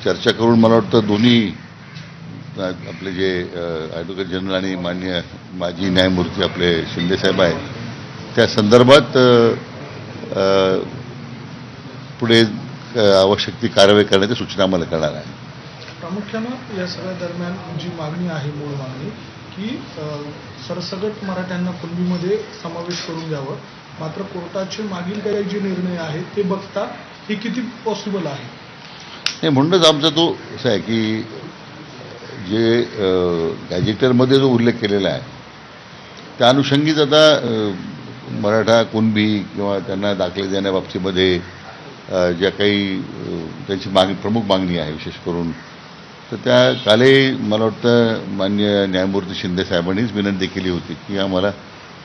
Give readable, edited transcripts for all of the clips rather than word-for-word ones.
चर्चा करून मला वाटतं दोन्ही आपले जे ॲडव्होकेट जनरल आणि माननीय माजी न्यायमूर्ती आपले शिंदेसाहेब आहेत त्या संदर्भात पुढे आवश्यक ती कारवाई करण्याची सूचना आम्हाला करणार आहे. प्रामुख्यानं या सगळ्या दरम्यान जी मागणी आहे, मूळ मागणी की सरसगट मराठ्यांना कुणबीमध्ये समावेश करून द्यावं, मात्र कोर्टाचे मागील काही जे निर्णय आहेत ते बघता हे किती पॉसिबल आहे? नाही, म्हणूनच आमचा तो असं आहे की जे गॅजेटरमध्ये जो उल्लेख केलेला आहे त्या अनुषंगीच आता मराठा कुणबी किंवा त्यांना दाखले देण्याबाबतीमध्ये ज्या काही त्यांची प्रमुख मागणी आहे विशेष करून, तर त्या कालही मला वाटतं माननीय न्यायमूर्ती शिंदे साहेबांनीच विनंती केली होती की आम्हाला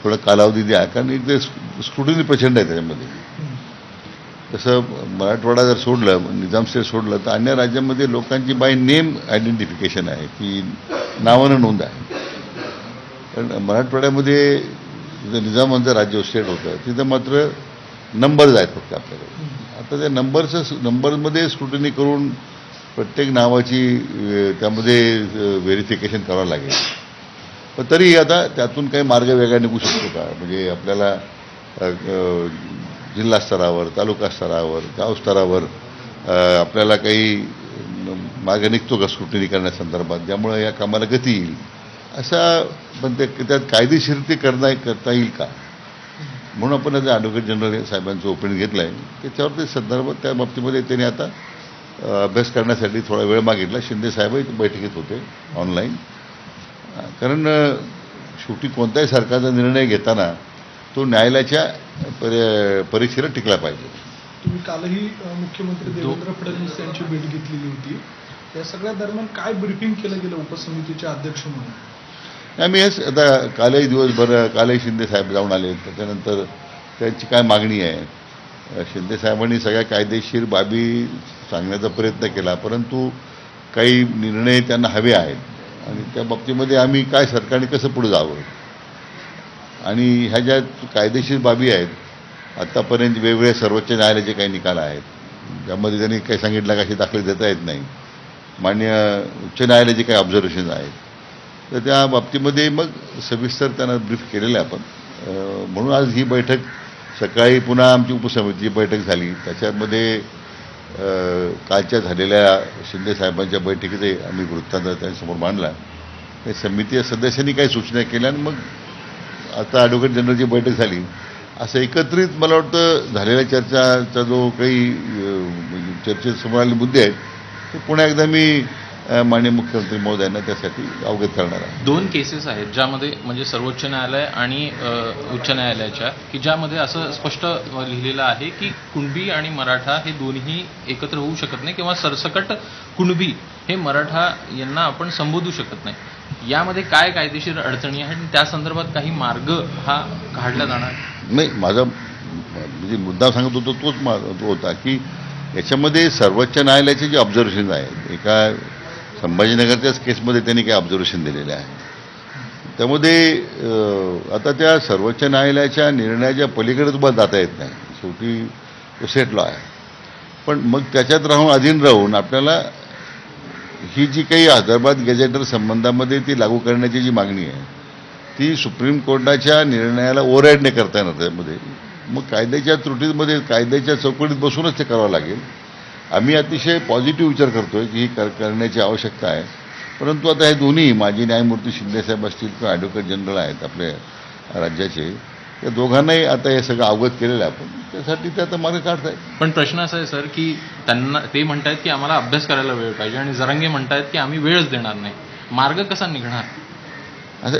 थोडा कालावधी द्या, कारण एक स्क्रुटिनी प्रचंड आहे त्याच्यामध्ये. तसं मराठवाडा जर सोडलं, निजाम स्टेट सोडलं, तर अन्य राज्यामध्ये लोकांची बाय नेम आयडेंटिफिकेशन आहे, की नावानं नोंद आहे. पण मराठवाड्यामध्ये जिथं निजामांचं राज्य स्टेट होतं तिथं मात्र नंबर्स आहेत फक्त आपल्याकडे. आता त्या नंबरमध्ये स्क्रुटिनी करून प्रत्येक नावाची त्यामध्ये व्हेरिफिकेशन करावं लागेल. पण तरी आता त्यातून काही मार्ग वेगळा निघू शकतो का? म्हणजे आपल्याला जिल्हा स्तरावर, तालुका स्तरावर, गाव स्तरावर आपल्याला काही मार्ग निघतो का स्क्रुटिनी करण्यासंदर्भात, ज्यामुळे या कामाला गती येईल असा. पण त्यात कायदेशीर ते करता येईल का, म्हणून आपण आता ॲडव्होकेट जनरल साहेबांचं ओपिनियन घेतलं आहे. त्याच्यावर ते संदर्भात त्या बाबतीमध्ये त्यांनी आता अभ्यास करण्यासाठी थोडा वेळ मागितला. शिंदे साहेबही बैठकीत होते ऑनलाईन, कारण शेवटी कोणत्याही सरकारचा निर्णय घेताना तो न्यायालयाच्या परीक्षेला टिकला पाहिजे. तुम्ही कालही मुख्यमंत्री देवेंद्र फडणवीस यांची भेट घेतलेली होती. या सगळ्या दरम्यान काय ब्रीफिंग केलं गेलं उपसमितीचे अध्यक्ष म्हणून? आम्ही हेच आता कालही दिवसभर कालही शिंदे साहेब जाऊन आले. त्याच्यानंतर त्यांची काय मागणी आहे, शिंदे साहेबांनी सगळ्या कायदेशीर बाबी सांगण्याचा प्रयत्न केला, परंतु काही निर्णय त्यांना हवे आहेत आणि त्या बाबतीमध्ये आम्ही काय सरकारने कसं पुढे जावं, आणि ह्या ज्या कायदेशीर बाबी आहेत आत्तापर्यंत वेगवेगळे सर्वोच्च न्यायालयाचे काही निकाल आहेत ज्यामध्ये त्यांनी काही सांगितलं का असे दाखले देता येत नाही, माननीय उच्च न्यायालयाचे काही ऑब्झर्वेशन आहेत, तर त्या बाबतीमध्ये मग सविस्तर त्यांना ब्रीफ केलेलं आहे आपण. म्हणून आज ही बैठक सकाळी पुन्हा आमची उपसमितीची बैठक झाली. त्याच्यामध्ये कालच्या झालेल्या शिंदे साहेबांच्या बैठकीतही आम्ही वृत्तांत त्यांच्यासमोर मांडला. समिती सदस्यांनी काही सूचना केल्या आणि मग आता ॲडव्होकेट जनरलची बैठक झाली. असं एकत्रित मला वाटतं झालेल्या चर्चाचा जो काही चर्चेत समोर आलेले मुद्दे आहेत ते पुन्हा एकदा मी माननीय मुख्यमंत्री महोदयांना त्यासाठी अवगत करणार आहे. 2 केसेस आहेत ज्यामध्ये म्हणजे सर्वोच्च न्यायालय आणि उच्च न्यायालयाच्या, की ज्यामध्ये असं स्पष्ट लिहिलेलं आहे की कुणबी आणि मराठा हे दोन्ही एकत्र होऊ शकत नाही, किंवा सरसकट कुणबी हे मराठा यांना आपण संबोधू शकत नाही. यामध्ये काय कायदेशीर अडचणी आहेत आणि त्या संदर्भात काही मार्ग हा काढला जाणार? नाही, माझा म्हणजे मुद्दा सांगत होतो तोच होता की याच्यामध्ये सर्वोच्च न्यायालयाचे जे ऑब्झर्वेशन आहेत, एका संभाजीनगरच्याच केसमध्ये त्यांनी काही ऑब्झर्वेशन दिलेले आहे, त्यामध्ये आता त्या सर्वोच्च न्यायालयाच्या निर्णयाच्या पलीकडे तुम्हाला जाता येत नाही. शेवटी तो सेट लॉ आहे. पण मग त्याच्यात अधीन राहून आपल्याला ही जी काही हैदराबाद गॅजेटर संबंधामध्ये ती लागू करण्याची जी मागणी आहे ती सुप्रीम कोर्टाच्या निर्णयाला ओव्हरराईड नाही करता येणार. त्यामध्ये मग कायद्याच्या त्रुटीमध्ये कायद्याच्या चौकटीत बसूनच ते करावं लागेल. आम्ही अतिशय पॉझिटिव्ह विचार करतोय की ही करण्याची आवश्यकता आहे. परंतु आता हे दोन्ही माजी न्यायमूर्ती शिंदेसाहेब असतील किंवा ॲडव्होकेट जनरल आहेत आपल्या राज्याचे, त्या दोघांनाही आता हे सगळं अवगत केलेलं आहे. आपण त्यासाठी ते आता मार्ग काढतायत. पण प्रश्न असा आहे सर की त्यांना ते म्हणतायत की आम्हाला अभ्यास करायला वेळ पाहिजे आणि जरांगे म्हणतायत की आम्ही वेळच देणार नाही. मार्ग कसा निघणार? असं